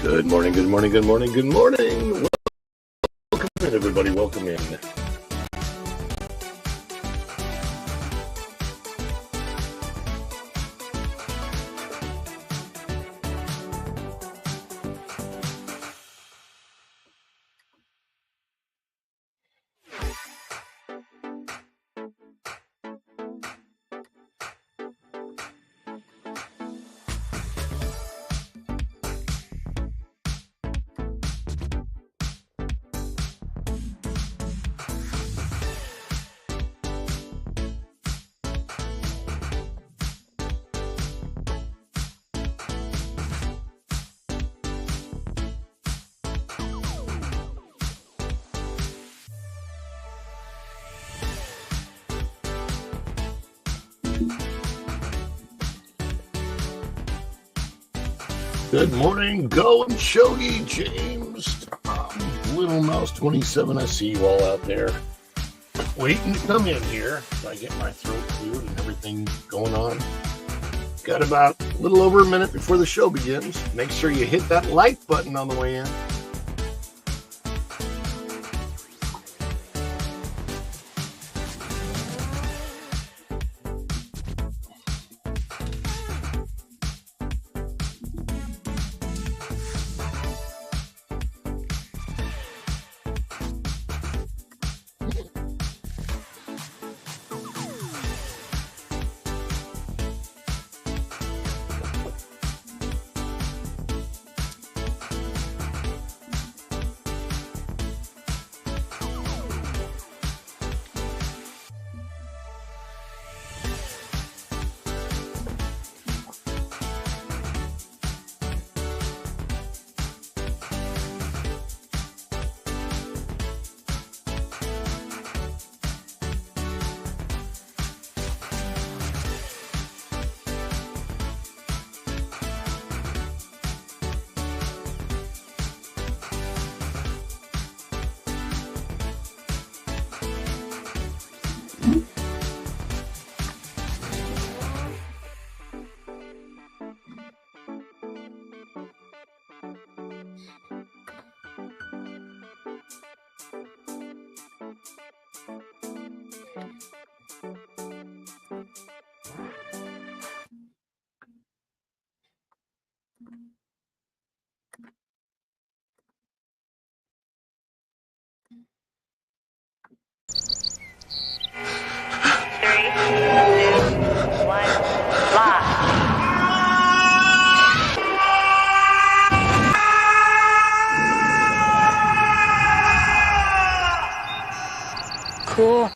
Good morning, good morning, good morning, good morning. Welcome in, everybody. Welcome in. Good morning, Go and Shogi, James, Little Mouse 27. I see you all out there waiting to come in here. So I get my throat cleared and everything going on. Got about a little over a minute before the show begins. Make sure you hit that like button on the way in. Cool.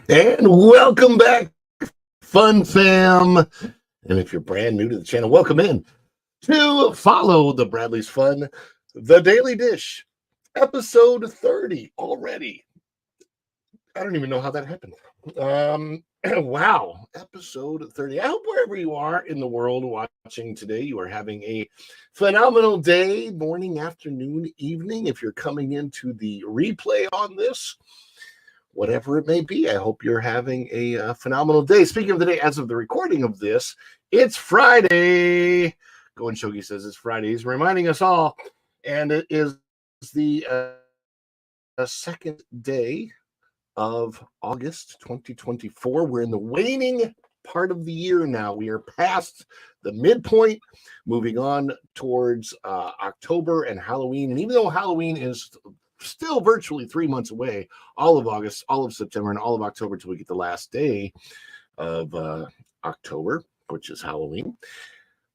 And welcome back, Fun Fam. And if you're brand new to the channel, welcome in to Follow the Bradley's Fun, The Daily Dish, episode 30 already. I don't even know how that happened. Wow, episode 30. I hope wherever you are in the world watching today, you are having a phenomenal day, morning, afternoon, evening. If you're coming into the replay on this, whatever it may be, I hope you're having a phenomenal day. Speaking of the day, as of the recording of this, it's Friday. Going Shogi says it's Friday. He's reminding us all, and it is the second day of August 2024. We're in the waning part of the year now. We are past the midpoint, moving on towards October and Halloween. And even though Halloween is still virtually 3 months away, all of August, all of September, and all of October till we get the last day of October, which is Halloween.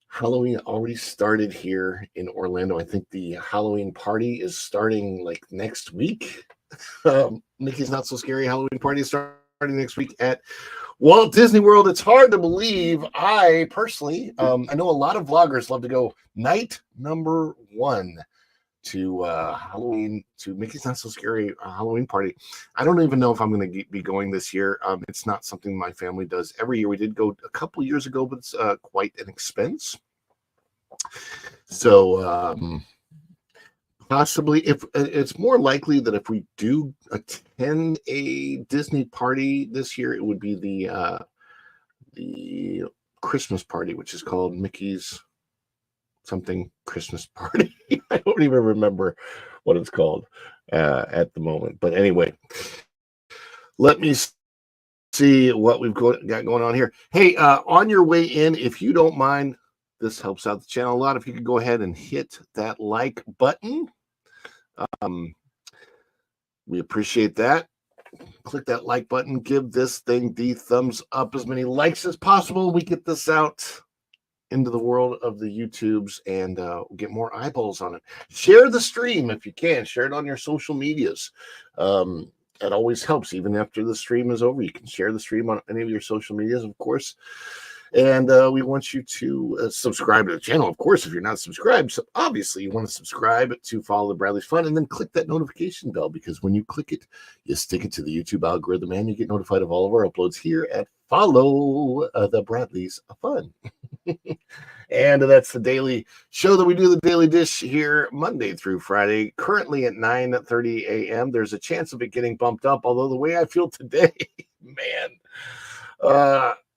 Halloween already started here in Orlando. I think the Halloween party is starting like next week. Mickey's Not So Scary Halloween party is starting next week at Walt Disney World. It's hard to believe. I personally, I know a lot of vloggers love to go night number one to Halloween, to Mickey's Not So Scary Halloween party. I don't even know if I'm going to be going this year. It's not something my family does every year. We did go a couple years ago, but it's quite an expense. So possibly, if it's more likely that if we do attend a Disney party this year, it would be the Christmas party, which is called Mickey's something Christmas party. I don't even remember what it's called at the moment. But anyway, let me see what we've got going on here. Hey, on your way in, if you don't mind, this helps out the channel a lot. If you could go ahead and hit that like button. We appreciate that. Click that like button. Give this thing the thumbs up. As many likes as possible. We get this out into the world of the YouTubes and get more eyeballs on it. Share the stream if you can. Share it on your social medias. That always helps. Even after the stream is over, you can share the stream on any of your social medias, of course. And we want you to subscribe to the channel. Of course, if you're not subscribed, so obviously you want to subscribe to Follow the Bradley's Fun, and then click that notification bell, because when you click it, you stick it to the YouTube algorithm, and you get notified of all of our uploads here at Follow the Bradley's Fun. And that's the daily show that we do, the Daily Dish, here Monday through Friday, currently at 9:30 a.m. There's a chance of it getting bumped up, although the way I feel today, man,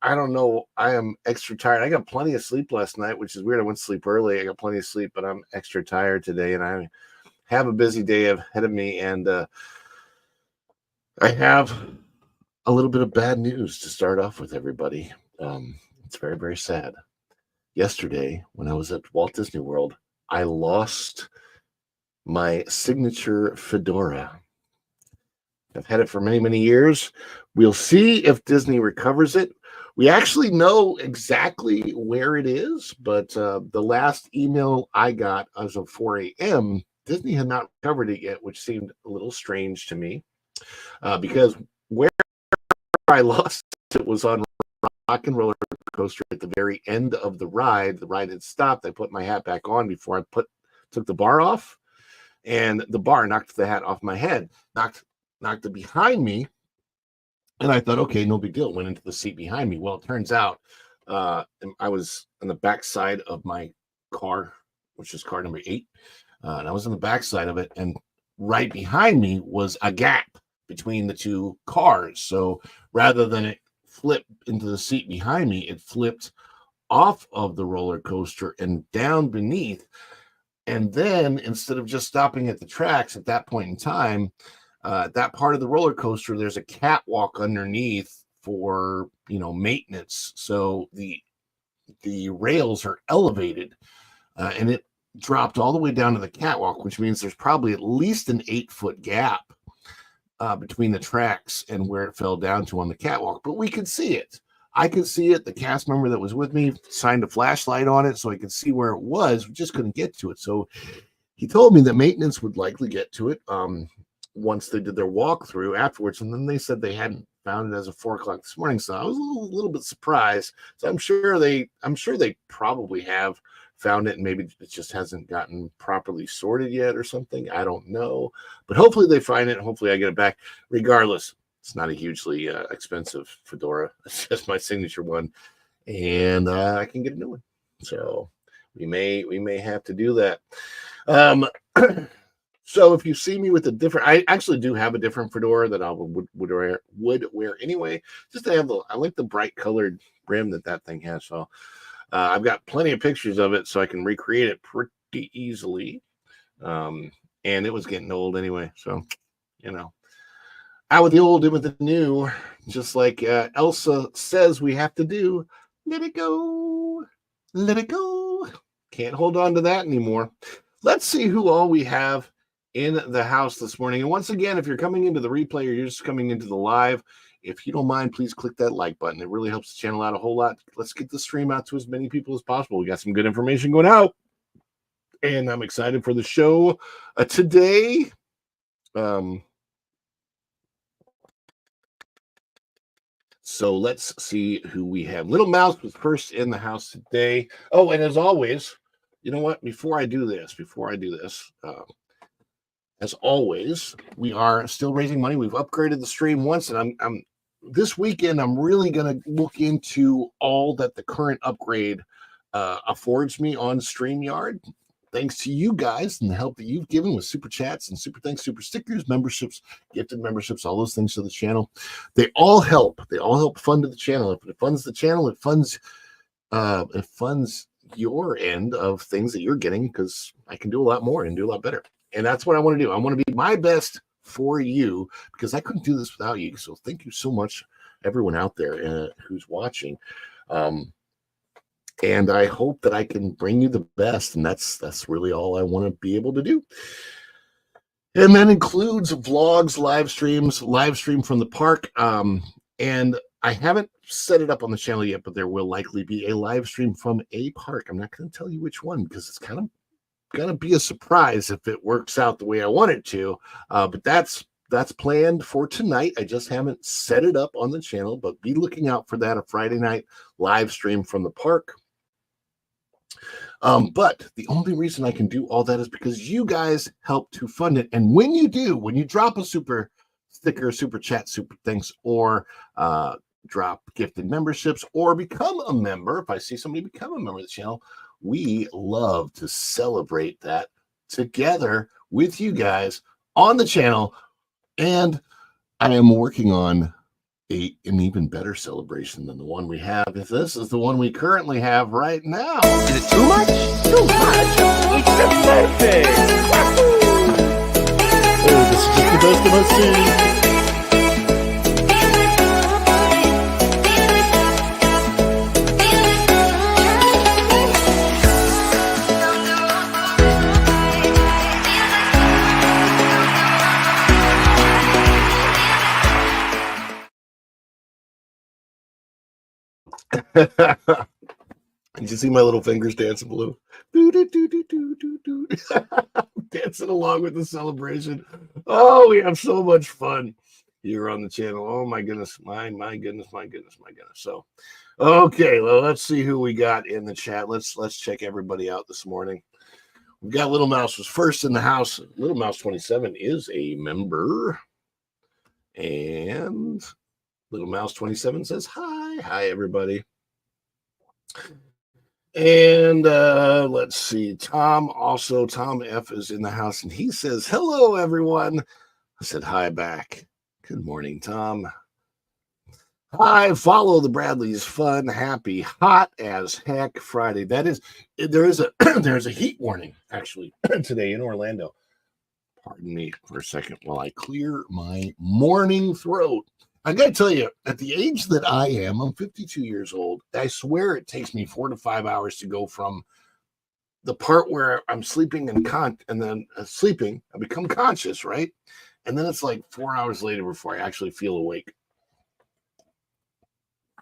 I don't know. I am extra tired. I got plenty of sleep last night, which is weird. I went to sleep early. I got plenty of sleep, but I'm extra tired today, and I have a busy day ahead of me, and I have a little bit of bad news to start off with, everybody. It's very, very sad. Yesterday, when I was at Walt Disney World, I lost my signature fedora. I've had it for many, many years. We'll see if Disney recovers it. We actually know exactly where it is, but the last email I got as of 4 a.m., Disney had not recovered it yet, which seemed a little strange to me, because where I lost it was on Rock and Roller Coaster at the very end of the ride. The ride had stopped. I put my hat back on before I took the bar off, and the bar knocked the hat off my head, knocked it behind me. And I thought, okay, no big deal. It went into the seat behind me. Well, it turns out I was on the back side of my car, which is car number 8. And I was on the back side of it. And right behind me was a gap between the two cars. So rather than it flip into the seat behind me, it flipped off of the roller coaster and down beneath. And then instead of just stopping at the tracks at that point in time, that part of the roller coaster, there's a catwalk underneath for, maintenance. So the rails are elevated, and it dropped all the way down to the catwalk, which means there's probably at least an 8-foot gap between the tracks and where it fell down to on the catwalk. But we could see it. I could see it. The cast member that was with me shined a flashlight on it so I could see where it was. We just couldn't get to it. So he told me that maintenance would likely get to it once they did their walkthrough afterwards, and then they said they hadn't found it as of 4 o'clock this morning. So I was a little bit surprised. So I'm sure they probably have found it, and maybe it just hasn't gotten properly sorted yet or something. I don't know, but hopefully they find it. Hopefully I get it back. Regardless, it's not a hugely expensive fedora. It's just my signature one, and I can get a new one. So we may have to do that. So if you see me with a different, I actually do have a different fedora that I would wear anyway. Just to have I like the bright colored brim that thing has. So I've got plenty of pictures of it, so I can recreate it pretty easily. And it was getting old anyway, so out with the old, in with the new, just like Elsa says we have to do. Let it go. Let it go. Can't hold on to that anymore. Let's see who all we have in the house this morning. And once again, if you're coming into the replay or you're just coming into the live, if you don't mind, please click that like button. It really helps the channel out a whole lot. Let's get the stream out to as many people as possible. We got some good information going out, and I'm excited for the show today. So let's see who we have. Little Mouse was first in the house today. Oh, and as always, you know what? Before I do this, as always, we are still raising money. We've upgraded the stream once, and I'm this weekend. I'm really going to look into all that the current upgrade affords me on StreamYard. Thanks to you guys and the help that you've given with super chats and super thanks, super stickers, memberships, gifted memberships, all those things to the channel. They all help. They all help fund the channel. If it funds the channel, it funds your end of things that you're getting, because I can do a lot more and do a lot better. And that's what I want to do. I want to be my best for you, because I couldn't do this without you. So thank you so much, everyone out there who's watching. And I hope that I can bring you the best. And that's really all I want to be able to do. And that includes vlogs, live stream from the park. And I haven't set it up on the channel yet, but there will likely be a live stream from a park. I'm not going to tell you which one, because it's kind of going to be a surprise if it works out the way I want it to. But that's planned for tonight. I just haven't set it up on the channel, but be looking out for that, a Friday night live stream from the park. But the only reason I can do all that is because you guys help to fund it. And when you do, when you drop a super sticker, super chat, super thanks, or drop gifted memberships, or become a member, if I see somebody become a member of the channel, we love to celebrate that together with you guys on the channel. And I am working on an even better celebration than the one we have. If this is the one we currently have right now. Is it too much? Too much? It's the birthday! Oh, this is just the best of us seen. Did you see my little fingers dancing, Blue? Dancing along with the celebration. Oh, we have so much fun here on the channel. Oh my goodness, my goodness. So, okay, well, let's see who we got in the chat. Let's check everybody out this morning. We've got Little Mouse was first in the house. Little Mouse 27 is a member, and Little Mouse 27 says hi everybody. And let's see, Tom F is in the house, and he says hello everyone. I said hi back. Good morning, Tom. Hi, follow the Bradleys. Fun, happy, hot as heck Friday. There's a heat warning actually today in Orlando. Pardon me for a second while I clear my morning throat. I got to tell you, at the age that I am, I'm 52 years old. I swear it takes me 4 to 5 hours to go from the part where I'm sleeping and then sleeping, I become conscious, right? And then it's like 4 hours later before I actually feel awake.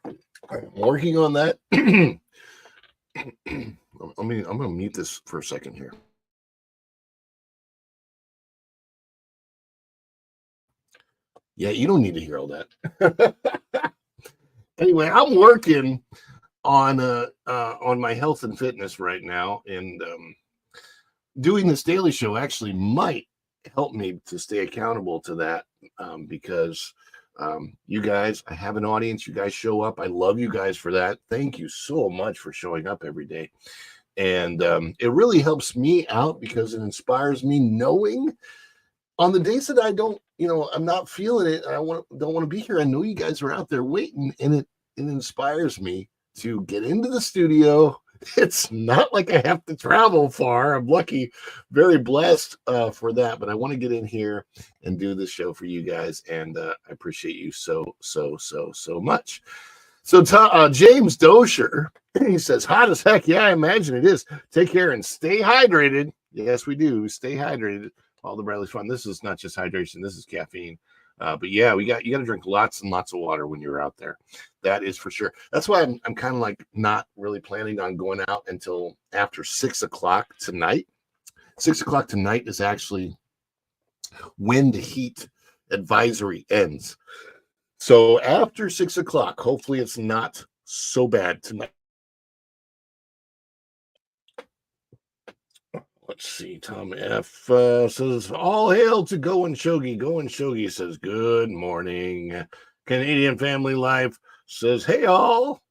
I'm working on that. I'm going to mute this for a second here. Yeah, you don't need to hear all that. Anyway, I'm working on my health and fitness right now, and doing this daily show actually might help me to stay accountable to that, because you guys, I have an audience. You guys show up. I love you guys for that. Thank you so much for showing up every day, and it really helps me out because it inspires me, knowing on the days that I don't, I'm not feeling it, I don't want to be here, I know you guys are out there waiting, and it inspires me to get into the studio It's not like I have to travel far. I'm lucky, very blessed for that. But I want to get in here and do this show for you guys, and I appreciate you so much. So James Dosher, he says, hot as heck. Yeah, I imagine it is. Take care and stay hydrated. Yes, we do. Stay hydrated. All the Bradley's fun. This is not just hydration. This is caffeine. But yeah, you got to drink lots and lots of water when you're out there. That is for sure. That's why I'm kind of like not really planning on going out until after 6 o'clock tonight. 6 o'clock tonight is actually when the heat advisory ends. So after 6 o'clock, hopefully it's not so bad tonight. Let's see. Tom F says, all hail to Going Shogi. Going Shogi says, good morning. Canadian Family Life says, hey, all.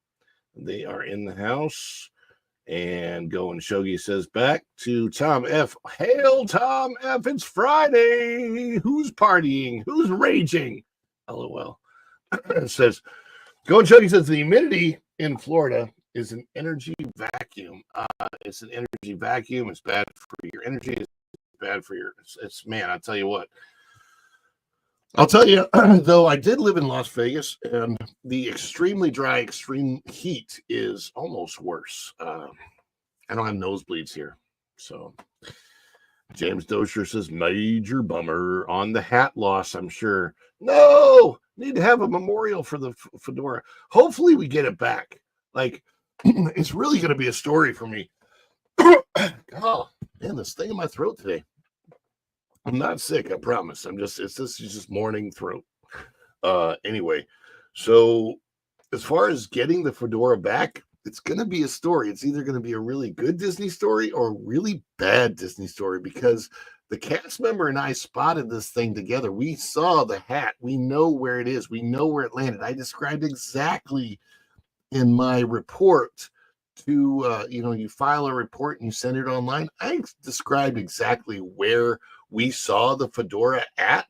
They are in the house. And Going Shogi says, back to Tom F. Hail, Tom F. It's Friday. Who's partying? Who's raging? LOL. It says, Going Shogi says, the humidity in Florida is an energy vacuum. It's an energy vacuum. It's bad for your energy. It's bad for your. It's man. I'll tell you what. I'll tell you. Though I did live in Las Vegas, and the extremely dry, extreme heat is almost worse. I don't have nosebleeds here, so. James Dosher says, major bummer on the hat loss. I'm sure. No, need to have a memorial for the fedora. Hopefully, we get it back. Like. It's really going to be a story for me. Oh, man, this thing in my throat today. I'm not sick, I promise. This is just morning throat. Anyway, so as far as getting the fedora back, it's going to be a story. It's either going to be a really good Disney story or a really bad Disney story, because the cast member and I spotted this thing together. We saw the hat. We know where it is. We know where it landed. I described exactly in my report to, you file a report and you send it online. I described exactly where we saw the fedora at,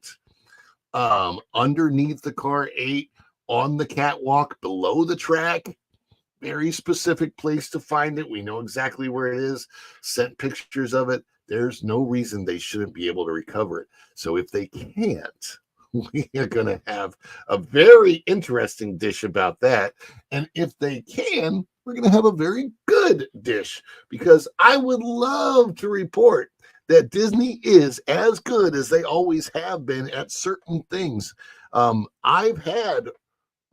underneath the car 8, on the catwalk, below the track. Very specific place to find it. We know exactly where it is. Sent pictures of it. There's no reason they shouldn't be able to recover it. So if they can't, we are going to have a very interesting dish about that. And if they can, we're going to have a very good dish, because I would love to report that Disney is as good as they always have been at certain things. I've had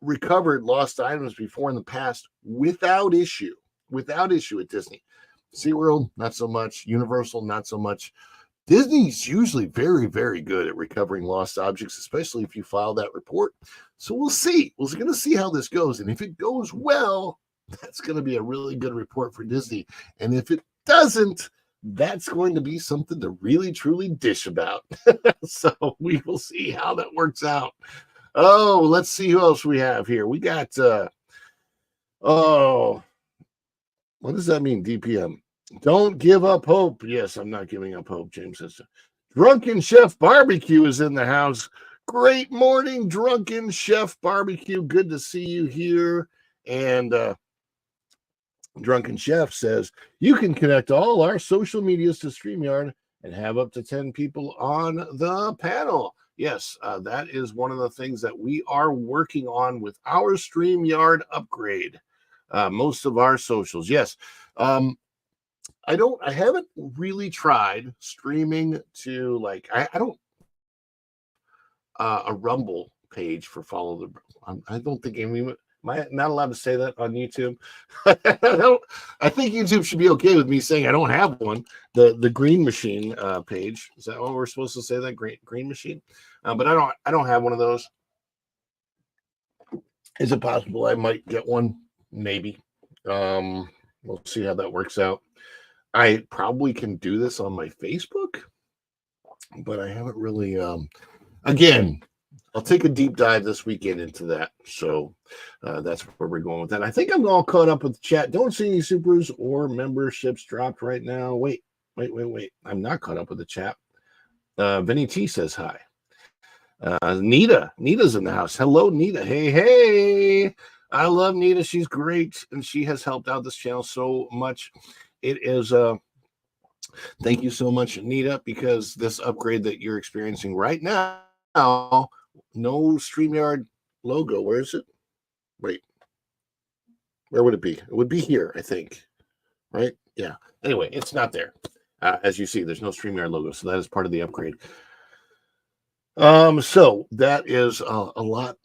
recovered lost items before in the past without issue at Disney. SeaWorld, not so much. Universal, not so much. Disney's usually very, very good at recovering lost objects, especially if you file that report. So we'll see. We're going to see how this goes. And if it goes well, that's going to be a really good report for Disney. And if it doesn't, that's going to be something to really, truly dish about. So we will see how that works out. Oh, let's see who else we have here. We got, what does that mean, DPM? Don't give up hope. Yes, I'm not giving up hope, James says. Drunken Chef Barbecue is in the house. Great morning, Drunken Chef Barbecue. Good to see you here. And Drunken Chef says, you can connect all our social medias to StreamYard and have up to 10 people on the panel. Yes, that is one of the things that we are working on with our StreamYard upgrade. Most of our socials. Yes. I haven't really tried streaming to, like, I don't a Rumble page for follow the. I don't think am I not allowed to say that on YouTube? I think YouTube should be okay with me saying I don't have one. The Green Machine page, is that what we're supposed to say? That Green Machine, but I don't have one of those. Is it possible I might get one? Maybe. We'll see how that works out. I probably can do this on my Facebook, but I haven't really. Again, I'll take a deep dive this weekend into that. So that's where we're going with that. I think I'm all caught up with the chat. Don't see any supers or memberships dropped right now. Wait. I'm not caught up with the chat. Vinny T says hi. Nita's in the house. Hello, Nita. Hey. I love Nita. She's great, and she has helped out this channel so much. It is thank you so much, Nita, because this upgrade that you're experiencing right now, no StreamYard logo. Where is it? Wait, where would it be? It would be here, I think. Right? Yeah. Anyway, it's not there. As you see, there's no StreamYard logo, so that is part of the upgrade. So that is a lot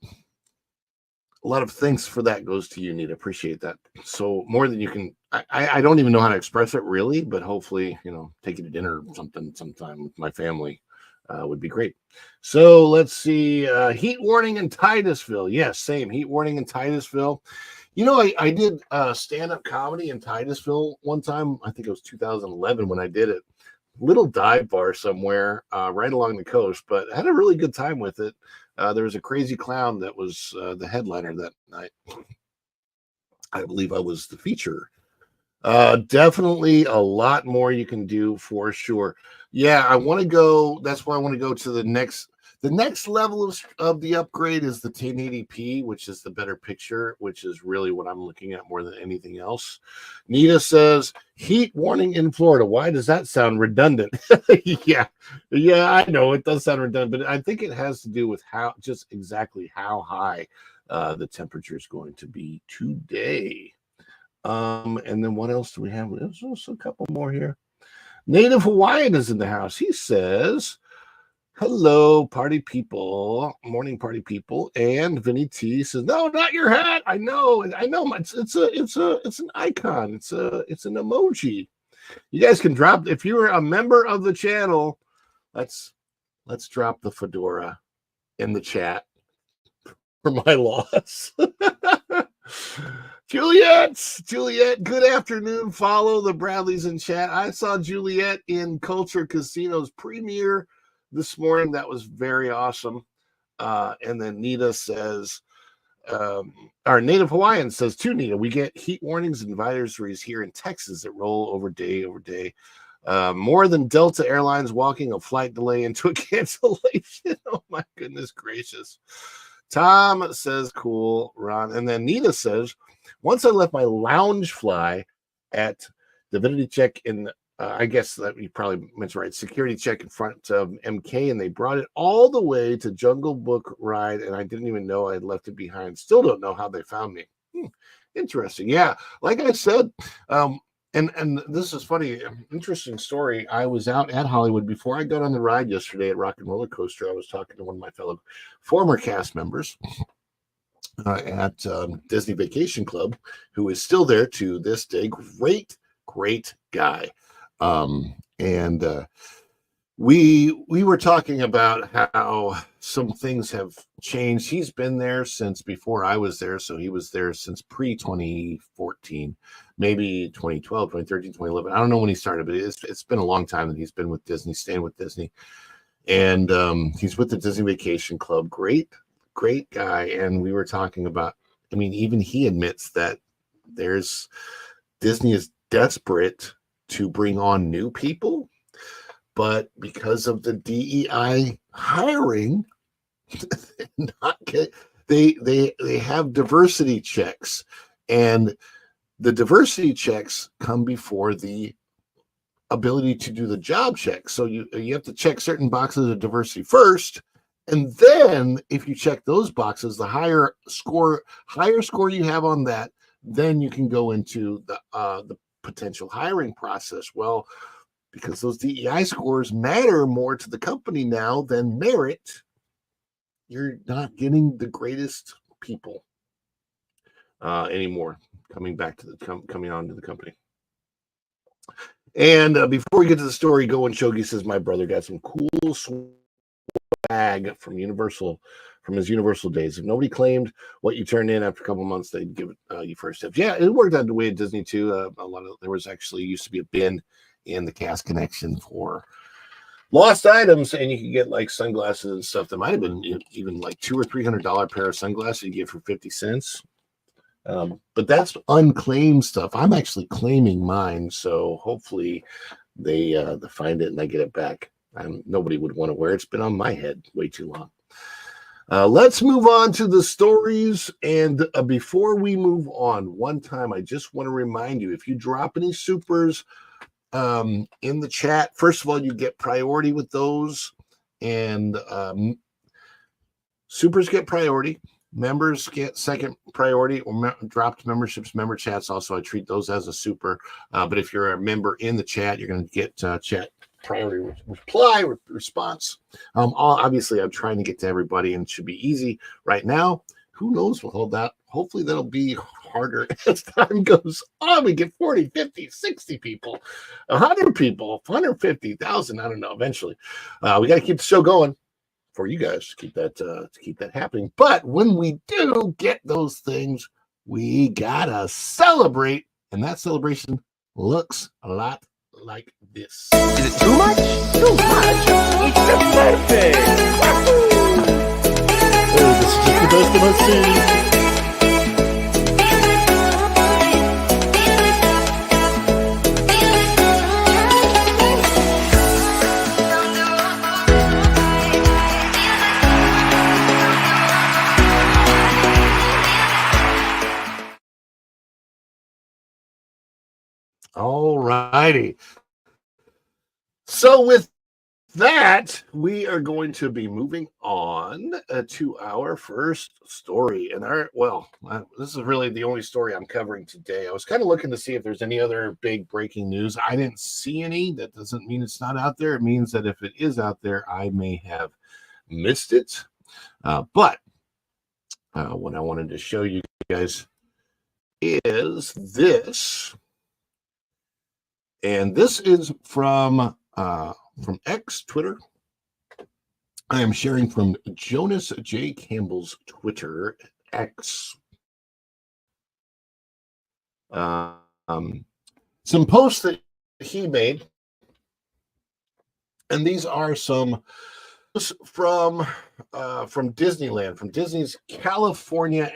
of thanks for that goes to you, Nita. Appreciate that. So more than you can. I don't even know how to express it really, but hopefully, taking to dinner or something sometime with my family would be great. So let's see. Heat warning in Titusville. Yes, same heat warning in Titusville. I did stand-up comedy in Titusville one time. I think it was 2011 when I did it. Little dive bar somewhere right along the coast, but I had a really good time with it. There was a crazy clown that was the headliner that night. I believe I was the feature. Definitely a lot more you can do for sure. Yeah, I want to go. That's why I want to go to the next level of the upgrade is the 1080p, which is the better picture, which is really what I'm looking at more than anything else. Nita says, heat warning in Florida. Why does that sound redundant? Yeah, I know it does sound redundant, but I think it has to do with just exactly how high the temperature is going to be today. And then what else do we have? There's also a couple more here. Native Hawaiian is in the house. He says, hello, party people, morning party people. And Vinny T says, no, not your hat. I know. It's an icon. It's an emoji. You guys can drop, if you're a member of the channel, let's drop the fedora in the chat for my loss. Juliet, good afternoon. Follow the Bradleys in chat. I saw Juliet in Culture Casino's premiere this morning. That was very awesome. And then Nita says, our Native Hawaiian says too, Nita, we get heat warnings and advisories here in Texas that roll over day over day. More than Delta Airlines walking a flight delay into a cancellation. Oh my goodness gracious. Tom says, cool, Ron. And then Nita says, once I left my lounge fly at Divinity Check in, I guess that you probably meant right, security check in front of MK, and they brought it all the way to Jungle Book Ride, and I didn't even know I had left it behind. Still don't know how they found me. Interesting. Yeah, like I said, and this is funny, interesting story. I was out at Hollywood before I got on the ride yesterday at Rock and Roller Coaster. I was talking to one of my fellow former cast members at Disney Vacation Club, who is still there to this day. Great guy. And we were talking about how some things have changed. He's been there since before I was there, so he was there since pre-2014, maybe 2012, 2013, 2011. I don't know when he started, but it's been a long time that he's been with Disney, staying with Disney. And he's with the Disney Vacation Club. Great guy. And we were talking about, I mean, even he admits that Disney is desperate to bring on new people, but because of the DEI hiring, they have diversity checks, and the diversity checks come before the ability to do the job check. So you have to check certain boxes of diversity first, and then if you check those boxes, the higher score you have on that, then you can go into the potential hiring process. Well, because those DEI scores matter more to the company now than merit, you're not getting the greatest people anymore coming on to the company. And before we get to the story, Going Shogi says my brother got some cool swag from Universal, from his Universal days. If nobody claimed what you turned in after a couple months, they'd give it you first steps. Yeah, it worked out the way at Disney too. There was actually used to be a bin in the Cast Connection for lost items, and you could get like sunglasses and stuff that might have been even like $200 or $300 pair of sunglasses you get for 50 cents. But that's unclaimed stuff. I'm actually claiming mine, so hopefully they find it and I get it back. Nobody would want to wear it. It's been on my head way too long. Let's move on to the stories. And before we move on, one time I just want to remind you, if you drop any supers in the chat, first of all, you get priority with those. And supers get priority. Members get second priority, or dropped memberships, member chats. Also, I treat those as a super. But if you're a member in the chat, you're going to get chat priority reply response. Obviously, I'm trying to get to everybody, and it should be easy right now. Who knows with all that? Hopefully, that'll be harder as time goes on. We get 40, 50, 60 people, 100 people, 150,000. I don't know. Eventually, we got to keep the show going for you guys to keep that happening. But when we do get those things, we gotta celebrate, and that celebration looks a lot like this. Is it too much? Too much? It's perfect! Oh, this is just the best of my scene. All righty. So with that, we are going to be moving on to our first story. And this is really the only story I'm covering today. I was kind of looking to see if there's any other big breaking news. I didn't see any. That doesn't mean it's not out there. It means that if it is out there, I may have missed it. But what I wanted to show you guys is this. And this is from X, Twitter. I am sharing from Jonas J. Campbell's Twitter, X. Some posts that he made. And these are some from Disneyland, from Disney's California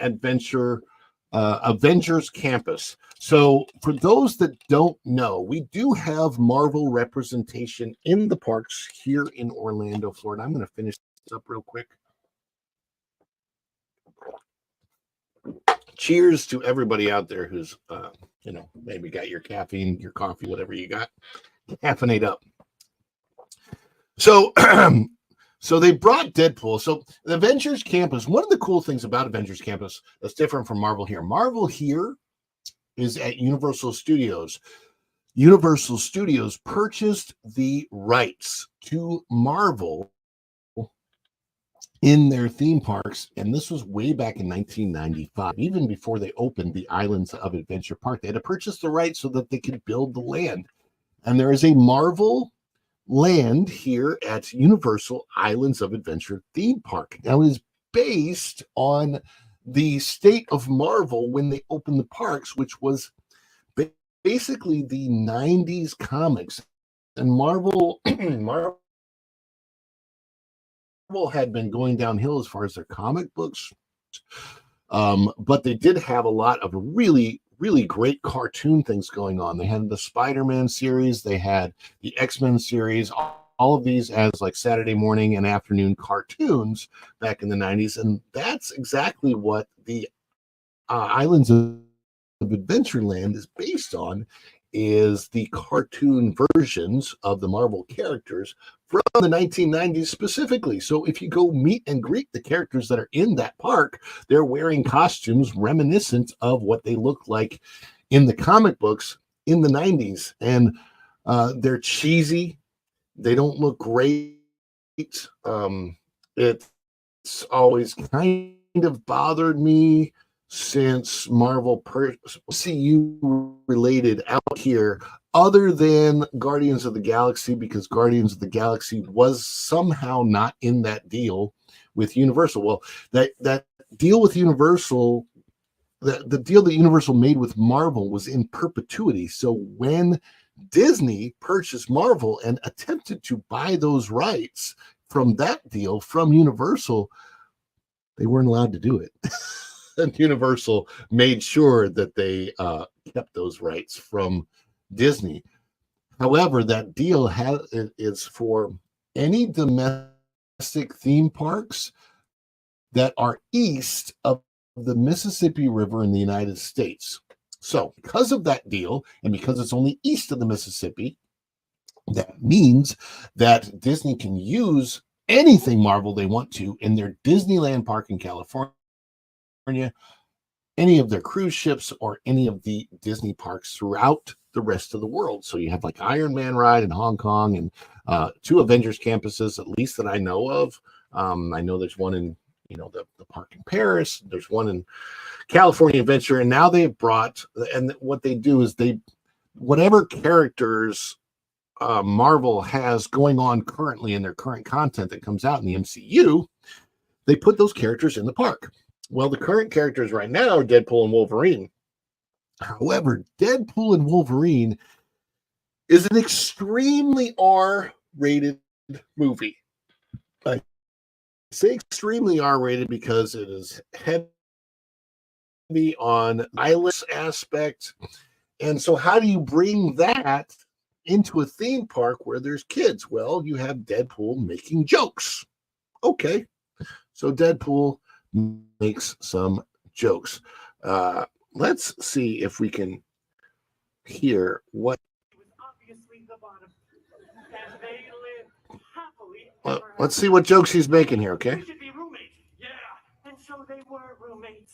Avengers Campus. So for those that don't know, we do have Marvel representation in the parks here in Orlando, Florida. I'm going to finish this up real quick. Cheers to everybody out there who's, maybe got your caffeine, your coffee, whatever you got. Caffeinate up. So they brought Deadpool. So the Avengers Campus, one of the cool things about Avengers Campus that's different from Marvel here. Marvel here is at Universal Studios. Universal Studios purchased the rights to Marvel in their theme parks, and this was way back in 1995, even before they opened the Islands of Adventure Park. They had to purchase the rights so that they could build the land. And there is a Marvel land here at Universal Islands of Adventure theme park. Now, it is based on the state of Marvel when they opened the parks, which was basically the 90s comics. And Marvel had been going downhill as far as their comic books. But they did have a lot of really great cartoon things going on. They had the Spider-Man series, they had the X-Men series, all of these as like Saturday morning and afternoon cartoons back in the 90s. And that's exactly what the Islands of Adventureland is based on, is the cartoon versions of the Marvel characters from the 1990s specifically. So if you go meet and greet the characters that are in that park, they're wearing costumes reminiscent of what they look like in the comic books in the 90s. And they're cheesy. They don't look great. It's always kind of bothered me since Marvel MCU related out here, other than Guardians of the Galaxy, because Guardians of the Galaxy was somehow not in that deal with Universal. Well, that deal with Universal, the deal that Universal made with Marvel was in perpetuity. So when Disney purchased Marvel and attempted to buy those rights from that deal from Universal, they weren't allowed to do it. And Universal made sure that they kept those rights from Disney. However, that deal is for any domestic theme parks that are east of the Mississippi River in the United States. So because of that deal, and because it's only east of the Mississippi, that means that Disney can use anything Marvel they want to in their Disneyland park in California, any of their cruise ships, or any of the Disney parks throughout the rest of the world. So you have like Iron Man ride in Hong Kong, and 2 Avengers campuses, at least that I know of. I know there's one in the park in Paris. There's one in California Adventure, and now they've brought, and what they do is whatever characters Marvel has going on currently in their current content that comes out in the MCU, they put those characters in the park. Well, the current characters right now are Deadpool and Wolverine. However, Deadpool and Wolverine is an extremely R-rated movie. I say extremely R-rated because it is heavy on violence aspect. And so how do you bring that into a theme park where there's kids? Well, you have Deadpool making jokes. Okay, so Deadpool makes some jokes. Let's see if we can hear what. Well, let's see what jokes he's making here, okay? We should be roommates. Yeah, and so they were roommates.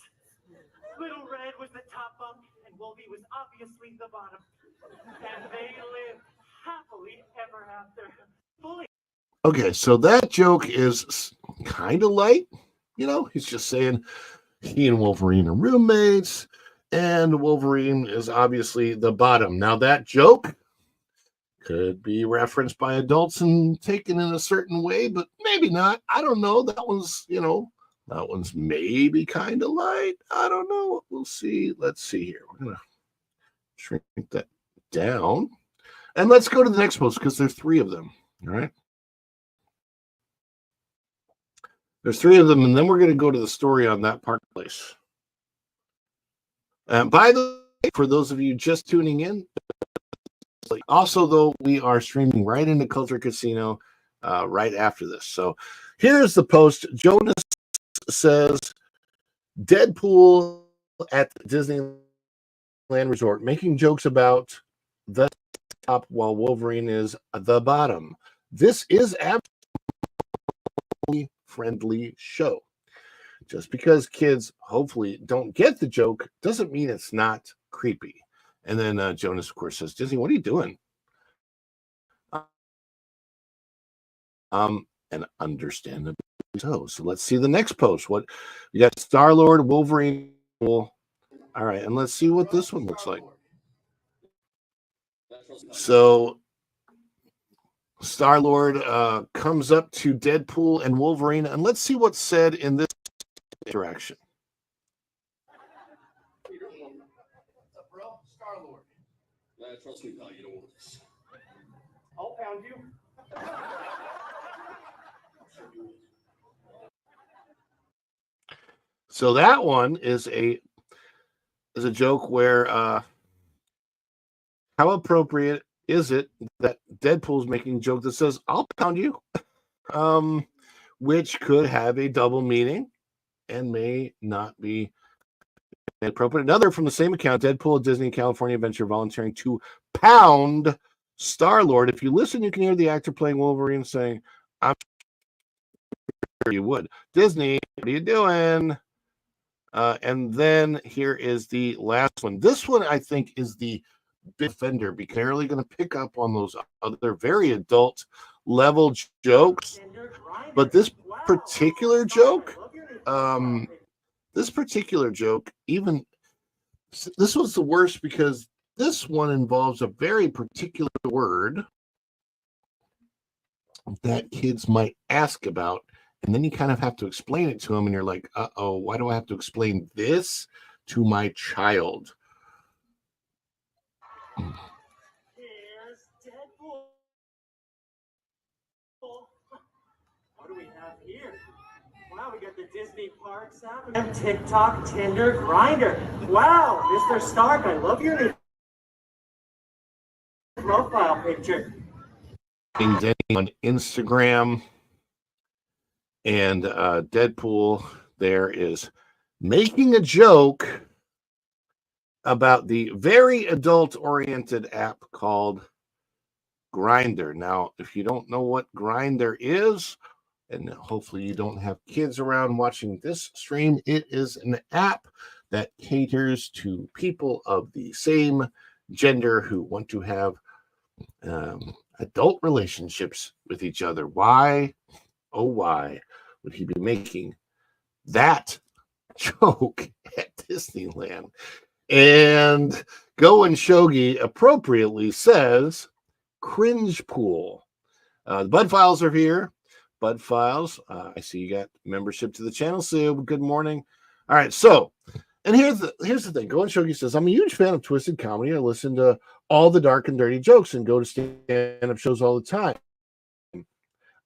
Little Red was the top bunk, and Wolvie was obviously the bottom. And they lived happily ever after. Fully. Okay, so that joke is kind of light. He's just saying he and Wolverine are roommates, and Wolverine is obviously the bottom. Now, that joke could be referenced by adults and taken in a certain way, but maybe not. I don't know. That one's maybe kind of light. I don't know. We'll see. Let's see here. We're going to shrink that down. And let's go to the next post because there's 3 of them. All right. There's 3 of them, and then we're going to go to the story on that park place. By the way, for those of you just tuning in, also, though, we are streaming right into Culture Casino right after this. So here's the post. Jonas says, Deadpool at the Disneyland Resort making jokes about the top while Wolverine is the bottom. This is absolutely friendly show. Just because kids hopefully don't get the joke doesn't mean it's not creepy. And then Jonas, of course, says, Disney, what are you doing? And understandably so. So let's see the next post. What you got? Star-Lord, Wolverine. All right, and let's see what this one looks like. So Star-Lord comes up to Deadpool and Wolverine, and let's see what's said in this interaction. Bro, Star-Lord. Trust me, pal, you don't want this. I'll pound you. So that one is a joke where how appropriate is it that Deadpool's making a joke that says, I'll pound you, which could have a double meaning and may not be appropriate. Another from the same account, Deadpool at Disney California Adventure volunteering to pound Star-Lord. If you listen, you can hear the actor playing Wolverine saying, I'm sure you would. Disney, what are you doing? And then here is the last one. This one, I think, is the big offender because they're really going to pick up on those other very adult level jokes. But this particular joke, even this was the worst because this one involves a very particular word that kids might ask about. And then you kind of have to explain it to them, and you're like, uh-oh, why do I have to explain this to my child? Here's Deadpool. What do we have here? Wow, we got the Disney Parks app. TikTok, Tinder, Grindr. Wow, Mr. Stark, I love your new profile picture. On Instagram. And Deadpool there is making a joke about the very adult-oriented app called Grindr. Now, if you don't know what Grindr is, and hopefully you don't have kids around watching this stream, it is an app that caters to people of the same gender who want to have adult relationships with each other. Why, oh why, would he be making that joke at Disneyland? And Go and Shogi appropriately says, cringe pool. The Bud Files are here. Bud Files, I see you got membership to the channel, Sue. Good morning. All right, so, and here's the thing. Go and Shogi says, I'm a huge fan of twisted comedy. I listen to all the dark and dirty jokes and go to stand-up shows all the time.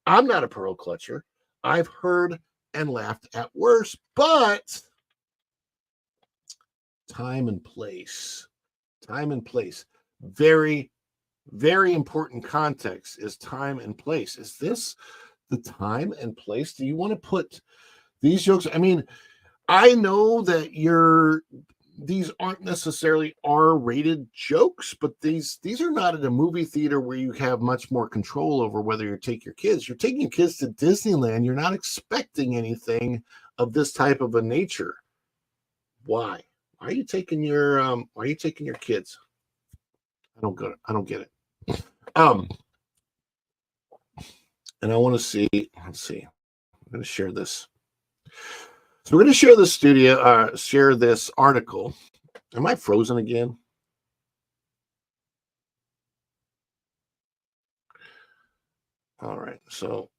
I'm not a pearl clutcher. I've heard and laughed at worse, but time and place. Very, very important context is time and place. Is this the time and place? Do you want to put these jokes? I mean, I know that these aren't necessarily R-rated jokes, but these are not at a movie theater where you have much more control over whether you take your kids. You're taking your kids to Disneyland. You're not expecting anything of this type of a nature. Why? Why are you taking your kids? I don't get it. And I want to see, let's see. I'm going to share this. So we're going to share this article. Am I frozen again? All right. So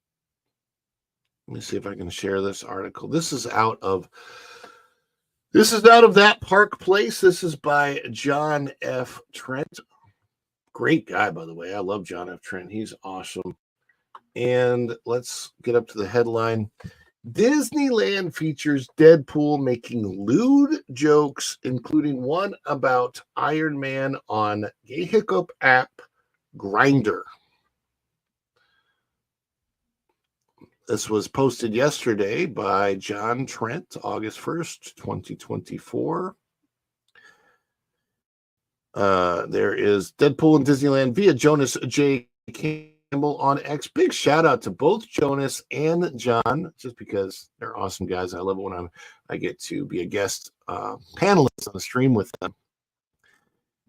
let me see if I can share this article. This is out of That Park Place. This is by John F. Trent. Great guy, by the way. I love John F. Trent. He's awesome. And let's get up to the headline. Disneyland features Deadpool making lewd jokes, including one about Iron Man on gay hookup app Grindr. This was posted yesterday by John Trent, August 1st, 2024. There is Deadpool in Disneyland via Jonas J. Campbell on X. Big shout out to both Jonas and John, just because they're awesome guys. I love it when I get to be a guest panelist on the stream with them.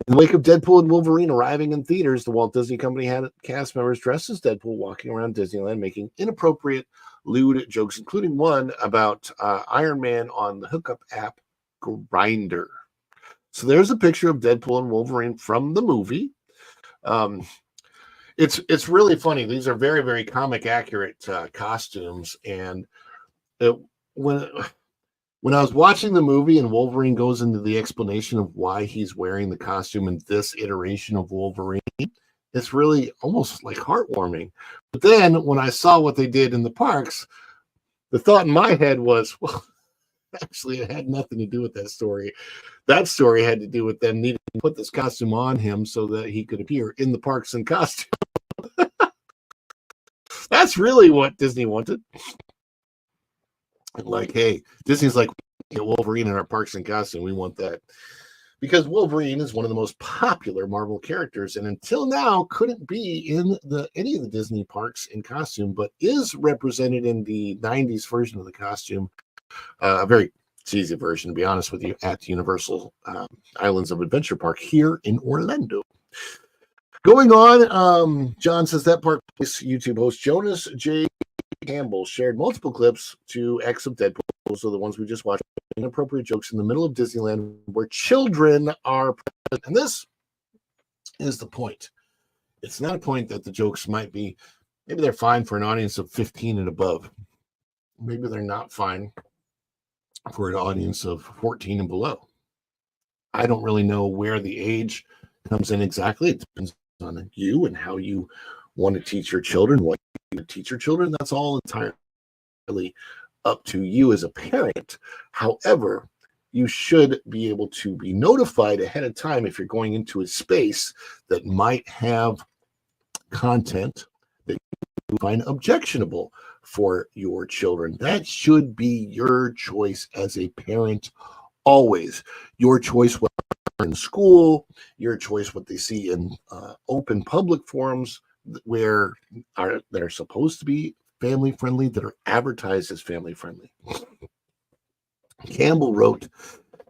In the wake of Deadpool and Wolverine arriving in theaters, the Walt Disney Company had cast members dressed as Deadpool walking around Disneyland making inappropriate, lewd jokes, including one about Iron Man on the hookup app Grindr. So there's a picture of Deadpool and Wolverine from the movie. It's really funny. These are very, very comic accurate costumes. And when I was watching the movie and Wolverine goes into the explanation of why he's wearing the costume in this iteration of Wolverine, it's really almost like heartwarming. But then when I saw what they did in the parks, the thought in my head was, well, actually, it had nothing to do with that story. That story had to do with them needing to put this costume on him so that he could appear in the parks in costume. That's really what Disney wanted. Like, hey, Disney's like, get Wolverine in our parks in costume. We want that. Because Wolverine is one of the most popular Marvel characters, and until now couldn't be in any of the Disney parks in costume, but is represented in the 90s version of the costume. A very cheesy version, to be honest with you, at Universal Islands of Adventure Park here in Orlando. Going on, John says That Park Place YouTube host Jonas J. Campbell shared multiple clips to X of Deadpool, so the ones we just watched, inappropriate jokes in the middle of Disneyland where children are present. And this is the point. It's not a point that the jokes might be, maybe they're fine for an audience of 15 and above. Maybe they're not fine for an audience of 14 and below. I don't really know where the age comes in exactly. It depends on you and how you want to teach your children, what you teach your children. That's all entirely up to you as a parent. However, you should be able to be notified ahead of time if you're going into a space that might have content that you find objectionable. for your children. That should be your choice as a parent, always. Your choice what in school, your choice what they see in open public forums that are supposed to be family friendly, that are advertised as family friendly. Campbell wrote,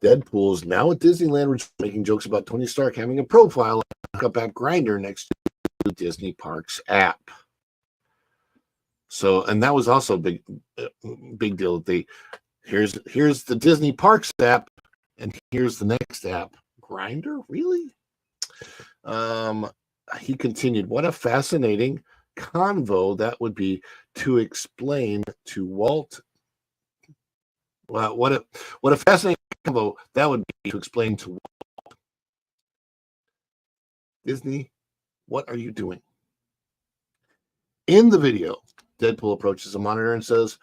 Deadpool's now at Disneyland, which is making jokes about Tony Stark having a profile up app Grindr next to the Disney Parks app. So, and that was also a big deal. Here's the Disney Parks app, and here's the next app. Grindr, really? He continued, what a fascinating convo that would be to explain to Walt. Well, what a fascinating convo that would be to explain to Walt. Disney, what are you doing? In the video, Deadpool approaches the monitor and says,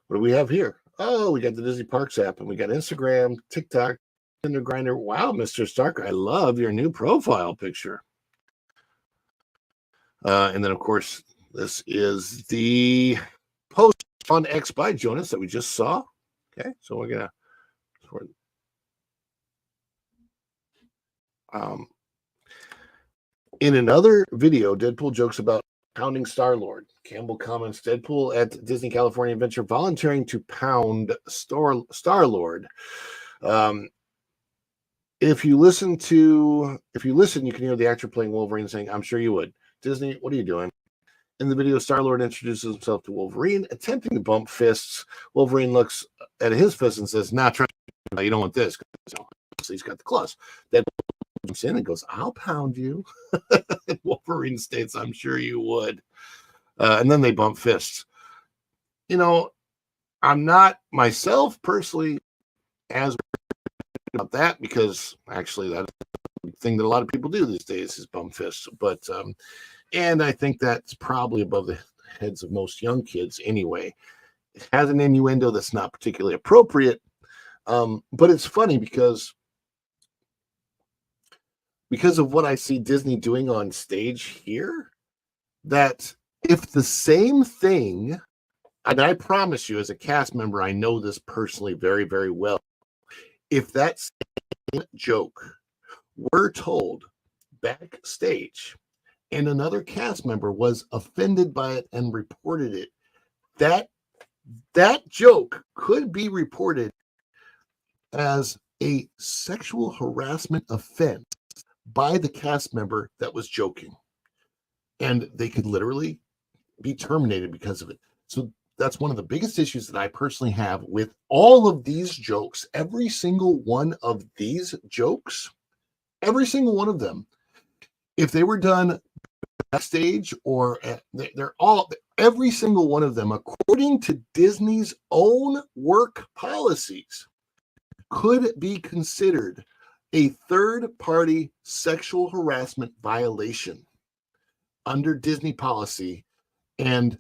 what do we have here? Oh, we got the Disney Parks app, and we got Instagram, TikTok, Tinder, Grindr. Wow, Mr. Stark, I love your new profile picture. And then, of course, this is the post on X by Jonas that we just saw. Okay, so we're going to... in another video, Deadpool jokes about pounding Star-Lord. Campbell comments, Deadpool at Disney California Adventure volunteering to pound Star-Lord. If you listen, you can hear the actor playing Wolverine saying, I'm sure you would. Disney, what are you doing? In the video, Star-Lord introduces himself to Wolverine, attempting to bump fists. Wolverine looks at his fist and says, nah, trust me, you don't want this. So he's got the claws. Deadpool jumps in and goes, I'll pound you. And Wolverine states, I'm sure you would. And then they bump fists. You know, I'm not myself personally as about that, because actually that's the thing that a lot of people do these days is bump fists. But and I think that's probably above the heads of most young kids anyway. It has an innuendo that's not particularly appropriate, but it's funny because of what I see Disney doing on stage here, that if the same thing, and I promise you as a cast member, I know this personally very, very well, if that same joke were told backstage and another cast member was offended by it and reported it, that joke could be reported as a sexual harassment offense by the cast member that was joking, and they could literally be terminated because of it. So that's one of the biggest issues that I personally have with all of these jokes. Every single one of these jokes, every single one of them, if they were done backstage or every single one of them, according to Disney's own work policies, could be considered a third-party sexual harassment violation under Disney policy, and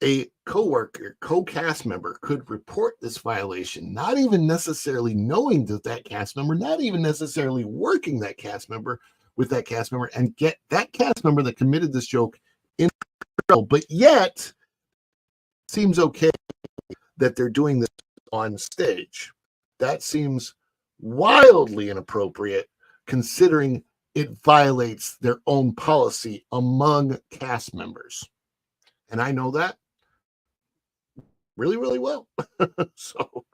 a coworker, co-cast member could report this violation, not even necessarily knowing that cast member, not even necessarily working that cast member with that cast member, and get that cast member that committed this joke in trouble. But yet, it seems okay that they're doing this on stage. That seems wildly inappropriate, considering it violates their own policy among cast members. And I know that really, really well. So,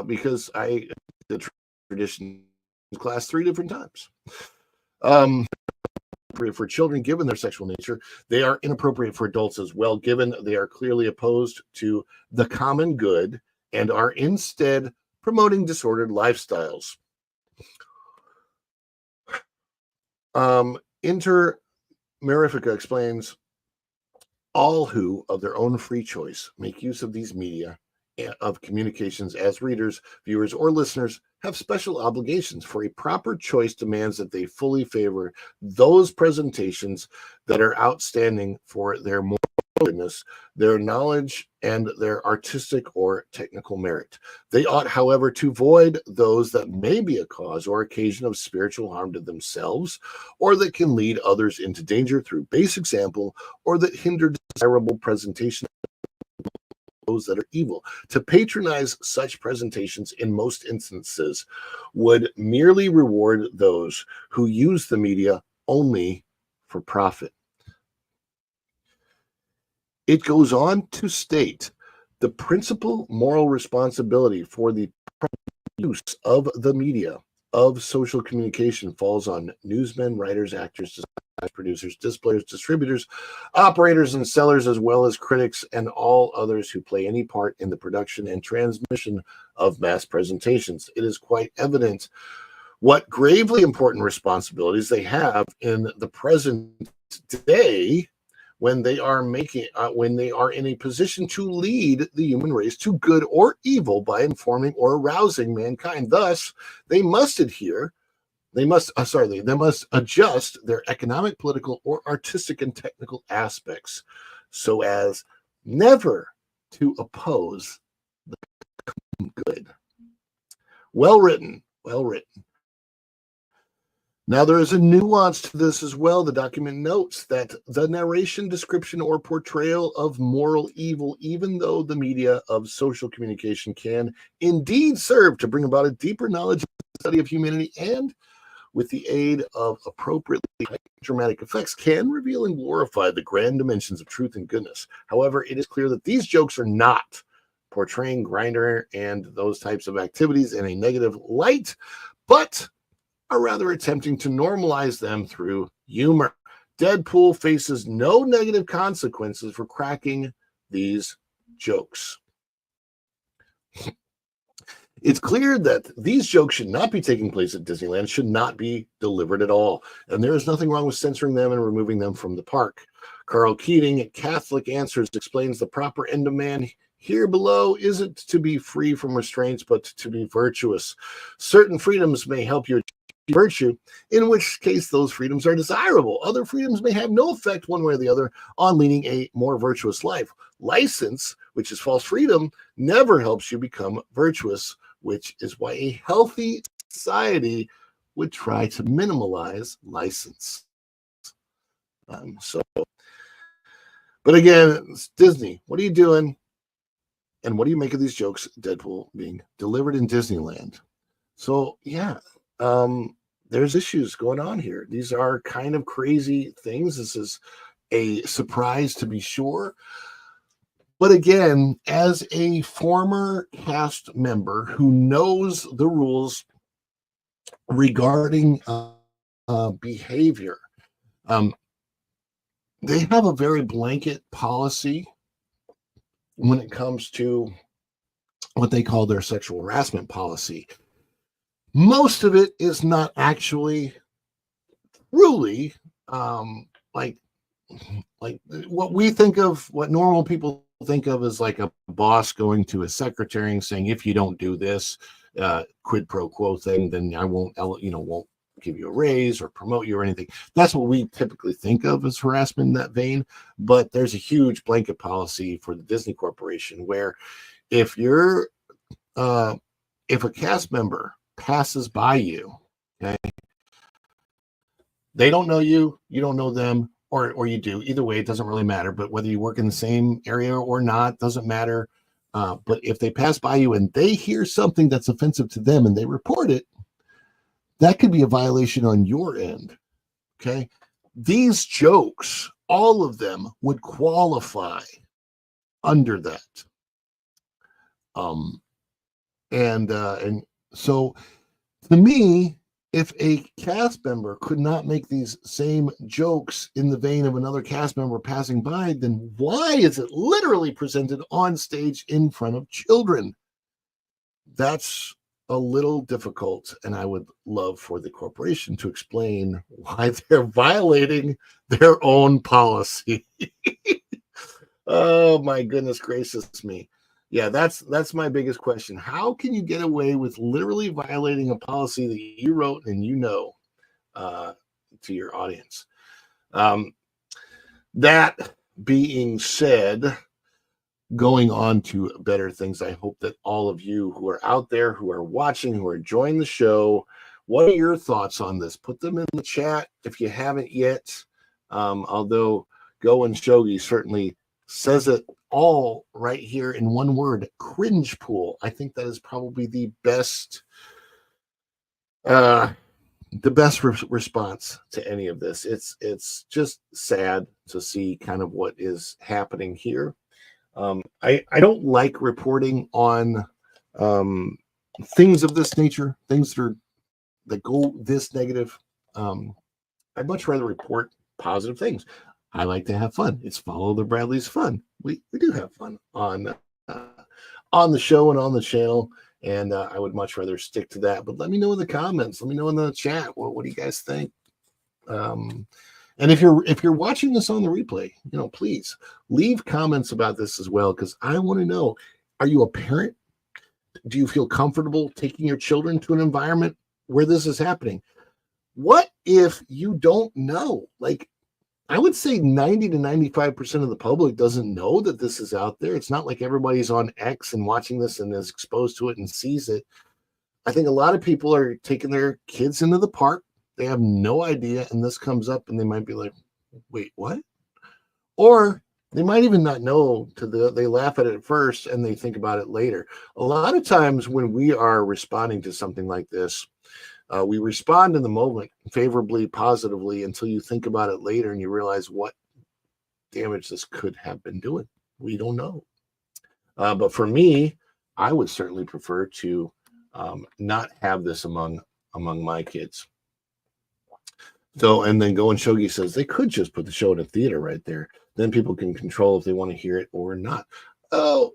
because I did tradition class 3 different times. For children, given their sexual nature, they are inappropriate for adults as well, given they are clearly opposed to the common good and are instead promoting disordered lifestyles. Inter Mirifica explains, all who, of their own free choice, make use of these media of communications as readers, viewers, or listeners have special obligations, for a proper choice demands that they fully favor those presentations that are outstanding for their moral goodness, their knowledge, and their artistic or technical merit. They ought, however, to avoid those that may be a cause or occasion of spiritual harm to themselves, or that can lead others into danger through base example, or that hinder desirable presentation of those that are evil. To patronize such presentations in most instances would merely reward those who use the media only for profit. It goes on to state the principal moral responsibility for the use of the media of social communication falls on newsmen, writers, actors, designers, producers, displayers, distributors, operators, and sellers, as well as critics and all others who play any part in the production and transmission of mass presentations. It is quite evident what gravely important responsibilities they have in the present day when they are in a position to lead the human race to good or evil by informing or arousing mankind. Thus, they must adjust their economic, political, or artistic and technical aspects so as never to oppose the good. Well written. Now, there is a nuance to this as well. The document notes that the narration, description, or portrayal of moral evil, even though the media of social communication can indeed serve to bring about a deeper knowledge and study of humanity, and with the aid of appropriately dramatic effects, can reveal and glorify the grand dimensions of truth and goodness. However, it is clear that these jokes are not portraying Grindr and those types of activities in a negative light, but are rather attempting to normalize them through humor. Deadpool faces no negative consequences for cracking these jokes. It's clear that these jokes should not be taking place at Disneyland, should not be delivered at all, and there is nothing wrong with censoring them and removing them from the park. Carl Keating at Catholic Answers explains the proper end of man here below isn't to be free from restraints, but to be virtuous. Certain freedoms may help you virtue, in which case those freedoms are desirable. Other freedoms may have no effect one way or the other on leading a more virtuous life. License, which is false freedom, never helps you become virtuous, which is why a healthy society would try to minimalize license. But again, it's Disney. What are you doing? And what do you make of these jokes, Deadpool being delivered in Disneyland? So, yeah, there's issues going on here. These are kind of crazy things. This is a surprise to be sure. But again, as a former cast member who knows the rules regarding behavior, they have a very blanket policy when it comes to what they call their sexual harassment policy. Most of it is not actually truly like what we think of, what normal people think of as like a boss going to a secretary and saying, if you don't do this quid pro quo thing, then I won't give you a raise or promote you or anything. That's what we typically think of as harassment in that vein. But there's a huge blanket policy for the Disney Corporation where if you're if a cast member passes by you, okay, they don't know you, you don't know them, or you do. Either way, it doesn't really matter. But whether you work in the same area or not doesn't matter. But if they pass by you and they hear something that's offensive to them and they report it, that could be a violation on your end. Okay, these jokes, all of them would qualify under that. And so to me, if a cast member could not make these same jokes in the vein of another cast member passing by, then why is it literally presented on stage in front of children? That's a little difficult, and I would love for the corporation to explain why they're violating their own policy. Oh my goodness gracious me. Yeah, that's my biggest question. How can you get away with literally violating a policy that you wrote and to your audience? That being said, going on to better things, I hope that all of you who are out there, who are watching, who are enjoying the show, what are your thoughts on this? Put them in the chat if you haven't yet. Although Go and Shogi certainly says it all right here in one word, cringe pool. I think that is probably the best response to any of this. It's just sad to see kind of what is happening here. I don't like reporting on things of this nature, things that go this negative. I'd much rather report positive things. I like to have fun. It's Follow the Bradleys fun. We do have fun on the show and on the channel, and I would much rather stick to that. But let me know in the comments. Let me know in the chat. What do you guys think? And if you're watching this on the replay, please leave comments about this as well, because I want to know: are you a parent? Do you feel comfortable taking your children to an environment where this is happening? What if you don't know? Like, I would say 90 to 95% of the public doesn't know that this is out there. It's not like everybody's on X and watching this and is exposed to it and sees it. I think a lot of people are taking their kids into the park. They have no idea, and this comes up, and they might be like, wait, what? Or they might even not know. They laugh at it at first, and they think about it later. A lot of times when we are responding to something like this, we respond in the moment favorably, positively, until you think about it later and you realize what damage this could have been doing. We don't know. But for me, I would certainly prefer to not have this among my kids. So, and then Go and Shogi says they could just put the show in a theater right there. Then people can control if they want to hear it or not. Oh,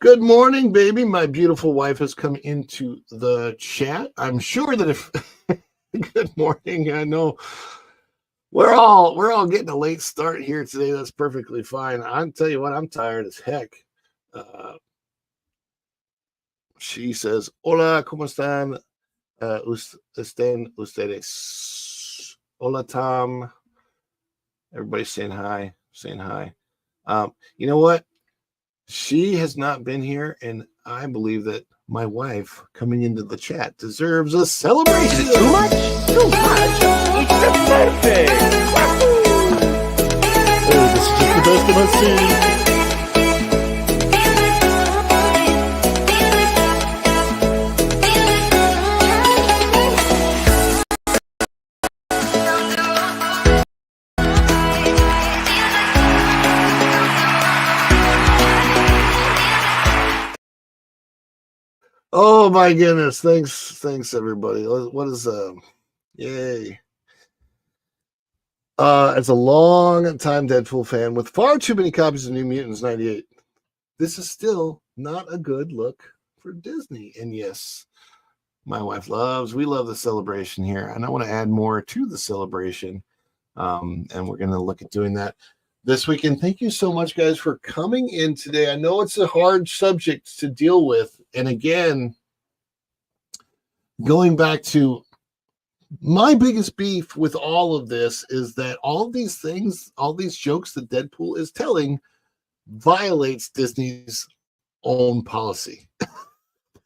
good morning, baby. My beautiful wife has come into the chat. I'm sure that if good morning, I know we're all getting a late start here today. That's perfectly fine. I'll tell you what, I'm tired as heck. She says, "Hola, ¿cómo están? Estén ustedes?" Hola, Tom. Everybody's saying hi, you know what? She has not been here, and I believe that my wife coming into the chat deserves a celebration. Is it too much? Too much? It's pathetic! Oh, this is just the best of my scene. Oh my goodness. Thanks everybody. What is yay. As a long time Deadpool fan with far too many copies of New Mutants 98, this is still not a good look for Disney. And yes, my wife we love the celebration here, and I want to add more to the celebration. And we're going to look at doing that this weekend. Thank you so much, guys, for coming in today. I know it's a hard subject to deal with. And again, going back to my biggest beef with all of this is that all of these things, all these jokes that Deadpool is telling violates Disney's own policy.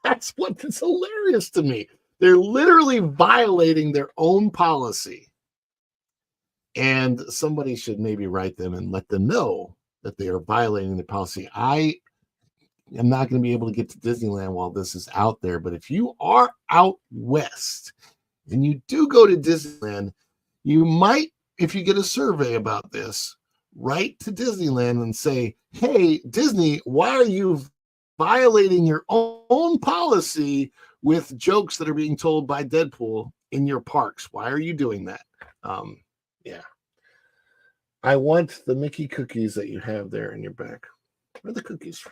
That's what's hilarious to me. They're literally violating their own policy. And somebody should maybe write them and let them know that they are violating the policy. I am not going to be able to get to Disneyland while this is out there. But if you are out west and you do go to Disneyland, you might, if you get a survey about this, write to Disneyland and say, hey, Disney, why are you violating your own policy with jokes that are being told by Deadpool in your parks? Why are you doing that? Yeah. I want the Mickey cookies that you have there in your back. Where are the cookies?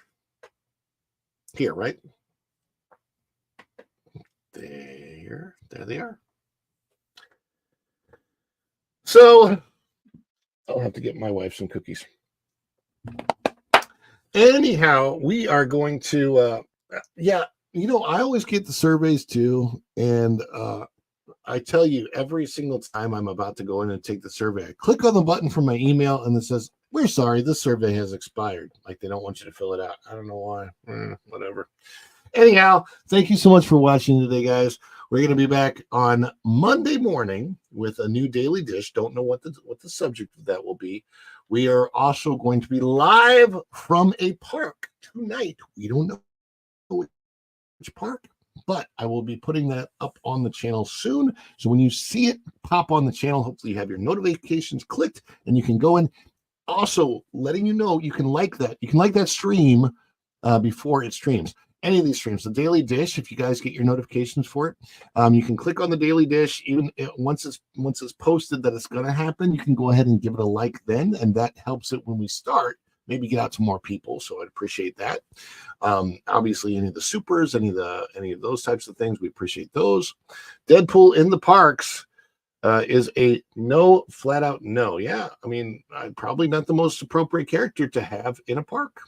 Here, right? There they are. So I'll have to get my wife some cookies. Anyhow, we are going to, I always get the surveys too. And I tell you, every single time I'm about to go in and take the survey, I click on the button from my email and it says, we're sorry, this survey has expired. Like they don't want you to fill it out. I don't know why. Whatever. Anyhow, thank you so much for watching today, guys. We're going to be back on Monday morning with a new daily dish. Don't know what the subject of that will be. We are also going to be live from a park tonight. We don't know which park, but I will be putting that up on the channel soon. So when you see it pop on the channel, hopefully you have your notifications clicked and you can go in. Also letting you know you can like that. You can like that stream before it streams. Any of these streams, the daily dish, if you guys get your notifications for it, you can click on the daily dish. Even once it's posted that it's going to happen, you can go ahead and give it a like then, and that helps it when we start. Maybe get out to more people, so I'd appreciate that. Obviously, any of the supers, any of those types of things, we appreciate those. Deadpool in the parks is a no, flat out no. Yeah, I mean, I'm probably not the most appropriate character to have in a park.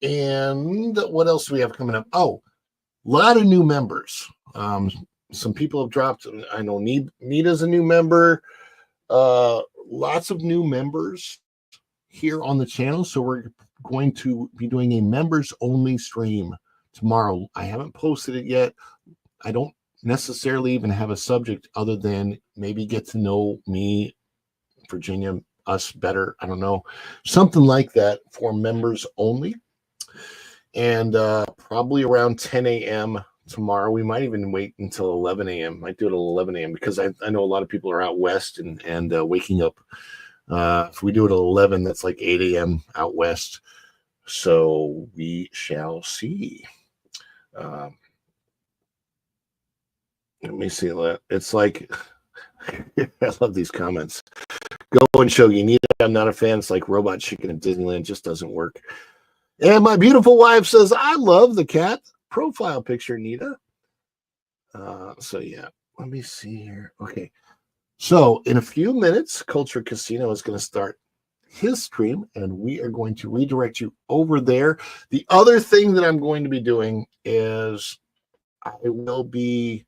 And what else do we have coming up? Oh, a lot of new members. Some people have dropped. I know Nita's a new member. Lots of new members here on the channel. So we're going to be doing a members only stream tomorrow. I haven't posted it yet. I don't necessarily even have a subject other than maybe get to know me, Virginia, us better. I don't know. Something like that for members only. And probably around 10 a.m. tomorrow. We might even wait until 11 a.m. Might do it at 11 a.m. because I know a lot of people are out west and waking up. If we do it at 11, that's like 8 a.m. out west. So we shall see. Let me see that. It's like, I love these comments. Go and show you need. I'm not a fan. It's like Robot Chicken at Disneyland. Just doesn't work. And my beautiful wife says, I love the cat profile picture, Nita. So yeah, let me see here. Okay. So in a few minutes, Culture Casino is going to start his stream, and we are going to redirect you over there. The other thing that I'm going to be doing is I will be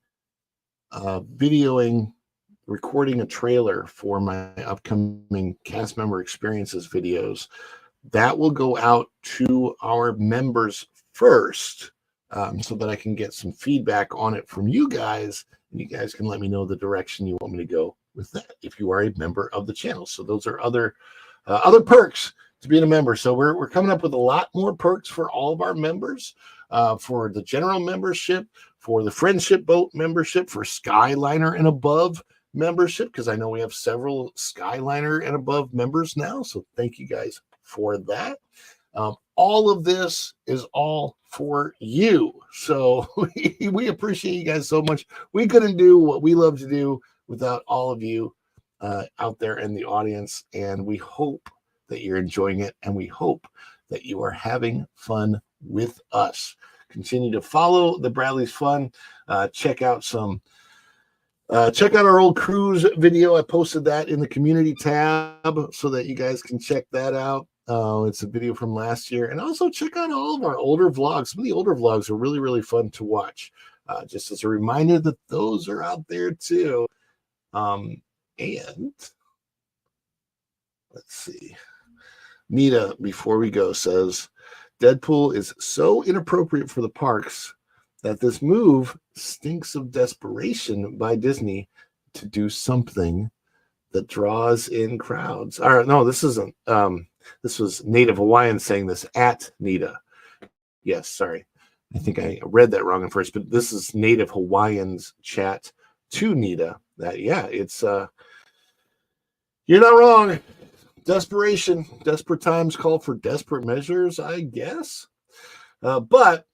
recording a trailer for my upcoming cast member experiences videos. That will go out to our members first, so that I can get some feedback on it from you guys, and you guys can let me know the direction you want me to go with that if you are a member of the channel. So those are other perks to being a member. So we're coming up with a lot more perks for all of our members, for the general membership, for the Friendship Boat membership, for Skyliner and above membership, because I know we have several Skyliner and above members now. So thank you guys for that. All of this is all for you. So we appreciate you guys so much. We couldn't do what we love to do without all of you out there in the audience. And we hope that you're enjoying it. And we hope that you are having fun with us. Continue to follow the Bradley's Fun. Check out our old cruise video. I posted that in the community tab so that you guys can check that out. It's a video from last year. And also check out all of our older vlogs. Some of the older vlogs are really, really fun to watch. Just as a reminder that those are out there too. And let's see. Nita, before we go, says, Deadpool is so inappropriate for the parks that this move stinks of desperation by Disney to do something that draws in crowds. All right, no, this isn't. This was Native Hawaiian saying this at Nita. Yes, sorry. I think I read that wrong at first, but this is Native Hawaiian's chat to Nita. That, yeah, it's, you're not wrong. Desperation, desperate times call for desperate measures, I guess. But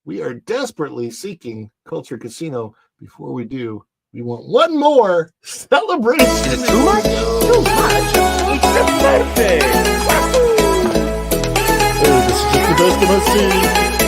we are desperately seeking Culture Casino. Before we do, we want one more celebration. Too much? Too much? It's the birthday! Hey, this is just the best of us.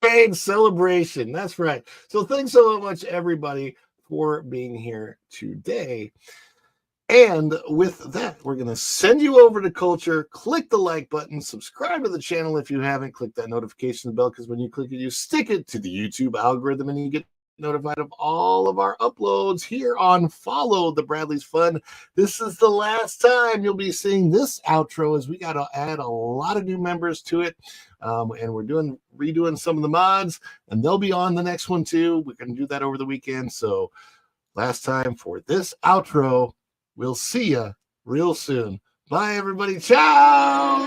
Hurricane celebration. That's right. So thanks so much, everybody, for being here today. And with that, we're going to send you over to Culture. Click the like button. Subscribe to the channel if you haven't. Click that notification bell, because when you click it, you stick it to the YouTube algorithm and you get notified of all of our uploads here on Follow the Bradley's Fun. This is the last time you'll be seeing this outro, as we got to add a lot of new members to it. And we're redoing some of the mods, and they'll be on the next one too. We're going to do that over the weekend. So last time for this outro. We'll see you real soon. Bye, everybody. Ciao.